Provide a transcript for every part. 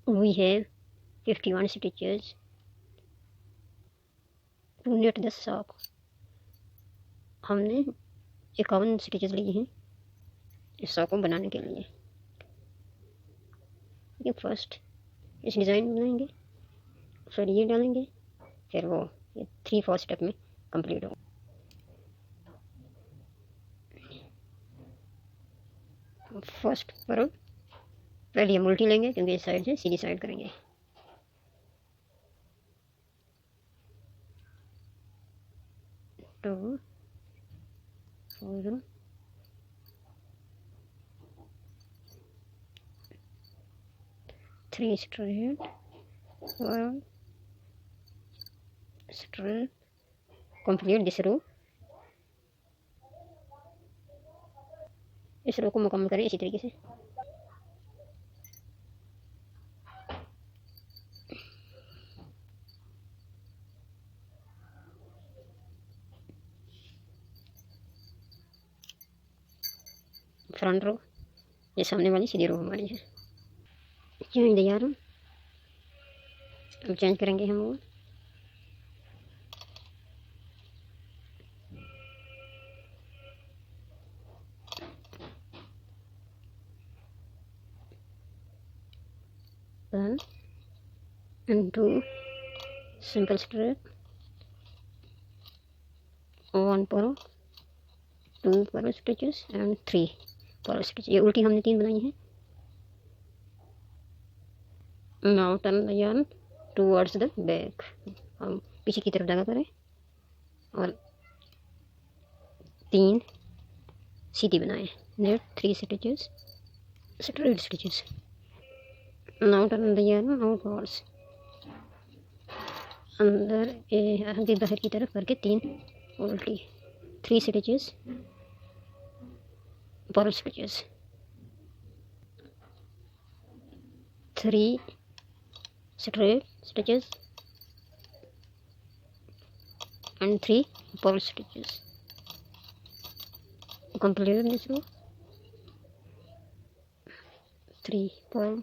we have 51 stitches to knit the sock। हमने 51 stitches लिए हैं इस सॉक को बनाने के लिए। ये फर्स्ट इस डिज़ाइन बनाएंगे, फिर ये डालेंगे, फिर वो ये 3-4 स्टेप में कंप्लीट हो। फर्स्ट पर पहले ये उल्टी लेंगे क्योंकि इस साइड से सीधी साइड करेंगे। 2 4 3 straight 1 straight, complete this row। इस रो को मुकम्मल करें इसी तरीके से। फ्रंट रो ये सामने वाली सीधी रो हमारी है। चेंज द यार्न, अब चेंज करेंगे हम वो। One and 2 simple straight, 1 purl, 2 purl stitches and 3 purl stitches। ये उल्टी हमने 3 बनाई है। Now turn the yarn towards the back, हम पीछे की तरफ धागा करें और 3 सीधी बनाएं। Knit 3 stitches, straight stitches। Now turn the yarn outwards, अंदर आगे बाहर की तरफ करके 3 उल्टी, 3 stitches, purl stitches, 3 straight stitches and 3 purl stitches। Complete this row। 3 purl,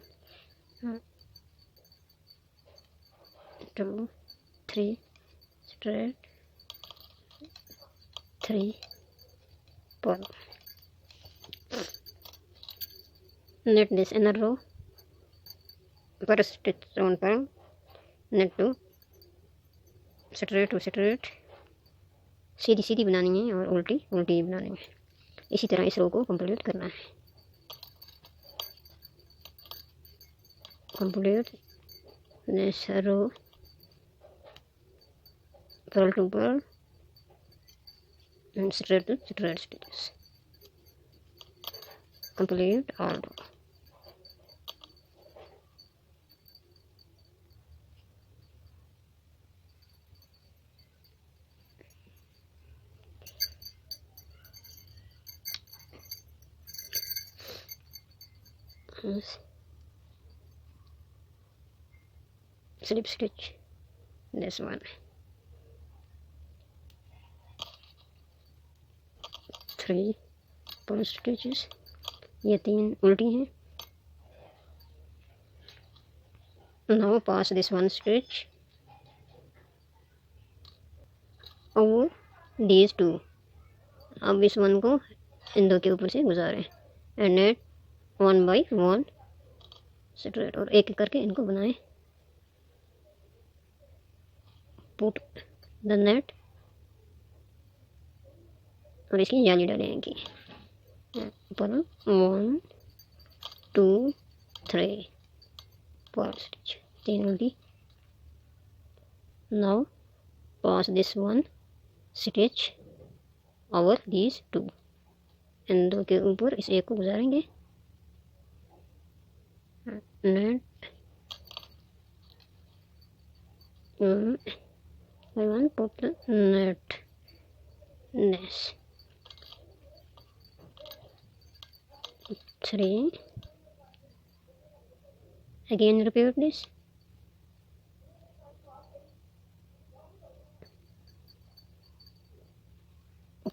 2 3 straight, 3 purl। Knit this inner row, purl stitch on purl, knit 2 straight to straight, सीधी सीधी बनानी है और उल्टी उल्टी बनानी है। इसी तरह इस रो को कंप्लीट करना है। Complete this row, purl to purl and straight to straight stitches। Complete all row। Slip stitch this one, 3 purl stitches, ये 3 उल्टी हैं। Now pass this 1 stitch over these 2। अब इस 1 को इन 2 के ऊपर से गुजारें and knit 1 by 1 straight, और एक एक करके इनको बनाएं। Put the net, और इसकी जाली डालेंगे। purl 1 2 3 purl stitch, 3 उल्टी। Now pass this 1 stitch over these 2, इन 2 के ऊपर इस एक को गुजारेंगे। Net 1 put the net this 3, again repeat this।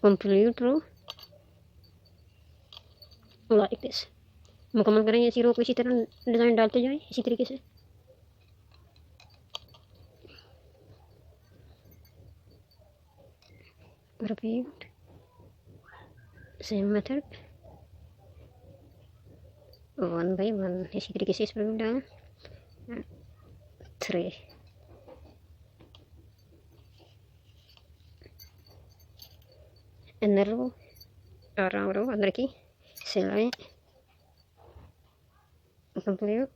Complete row like this। मुकम्मल करेंगे इसी रो को, इसी तरह डिज़ाइन डालते जाएं इसी तरीके से। repeat same method 1 by 1 इसी तरीके से इस पर भी डालें 3 अंदर रो आराम रो अंदर की सिलाई कंप्लीट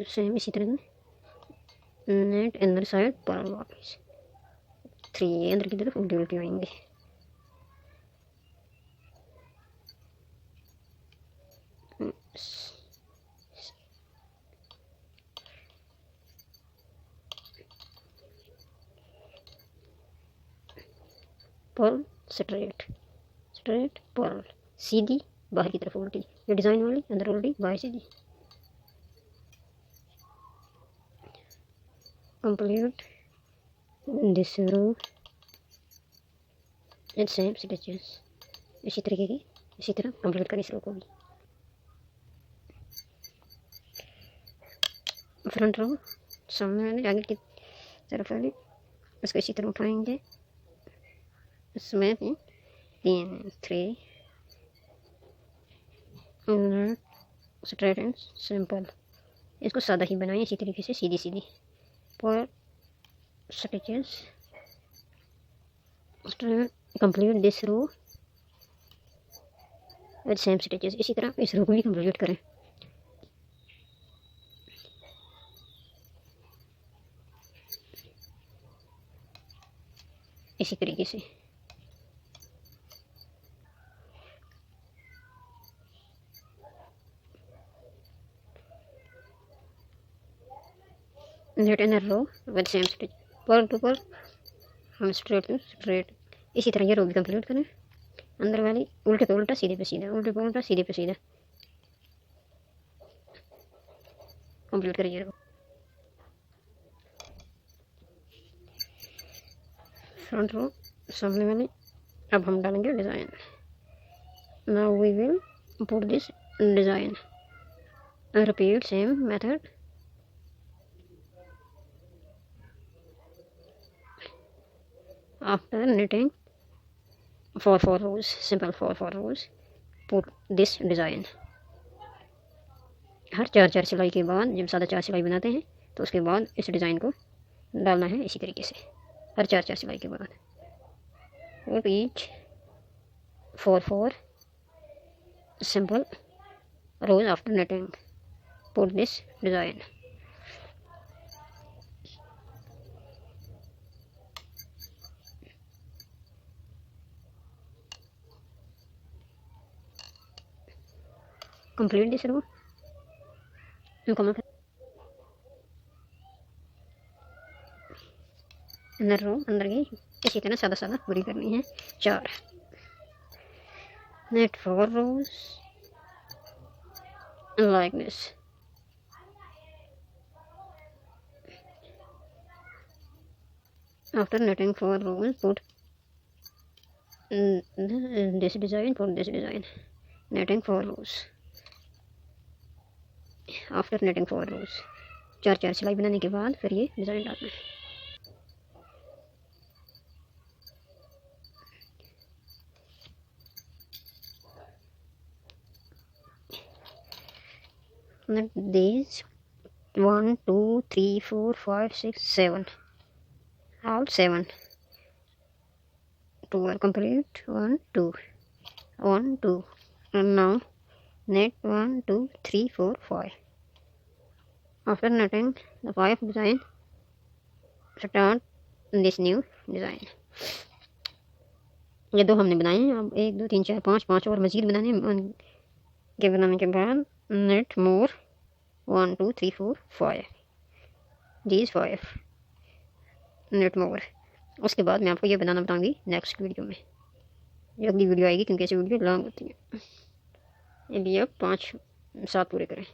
सेम इसी तरह नेट अंदर साइड पर वापस 3 अंदर की तरफ उल्टी उल्टी आएंगे पर्ल स्ट्रेट स्ट्रेट पर्ल सीधी बाहर की तरफ उल्टी ये डिज़ाइन वाली अंदर उल्टी बाहर सीधी complete this row and same stitches इसी तरीके की इसी तरह कंप्लीट करें इस रो को भी फ्रंट रो सामने वाली आगे की तरफ वाली उसको इसी तरह उठाएंगे इसमें भी 3 स्ट्रेट एंड सिंपल इसको सादा ही बनाएं इसी तरीके से सीधी सीधी पर stitches complete this row with same stitches इसी तरह इस रो को भी कंप्लीट करें इसी तरीके से knit in row with same stitch पर टू पर हम स्ट्रेट टू स्ट्रेट इसी तरह ये रो भी कंप्लीट करें अंदर वाली उल्टे पे उल्टा सीधे पे सीधा उल्टे पे उल्टा सीधे पे सीधा कंप्लीट करिए रो फ्रंट रो सामने वाली अब हम डालेंगे design now we will put this design repeat same method after knitting for 4 rows simple for 4 rows put this design हर 4 सिलाई के बाद जब सादा 4 सिलाई बनाते हैं तो उसके बाद इस डिज़ाइन को डालना है इसी तरीके से हर 4 सिलाई के बाद और each 4 simple rows after knitting put this design complete this row अंदर रो अंदर की इसी तरह सादा सादा पूरी करनी है 4 knit 4 rows like this after knitting 4 rows put this design put this design knitting 4 rows after netting 4 रोज 4 सिलाई बनाने के बाद फिर ये डिज़ाइन डालना है these 1 2 3 4 5 6 7 all 7 2 are complete 1 2 1 2 and now knit 1 2 3 4 5 after knitting the 5 design start this new design ये 2 हमने बनाए हैं अब 1 2 3 4 5 और मज़ीद बनाने के बाद knit more 1 2 3 4 5 these 5 knit more उसके बाद मैं आपको ये बनाना बताऊंगी नेक्स्ट वीडियो में ये अगली वीडियो आएगी क्योंकि ऐसी वीडियो लॉन्ग होती है ये भी अब 5 7 पूरे करें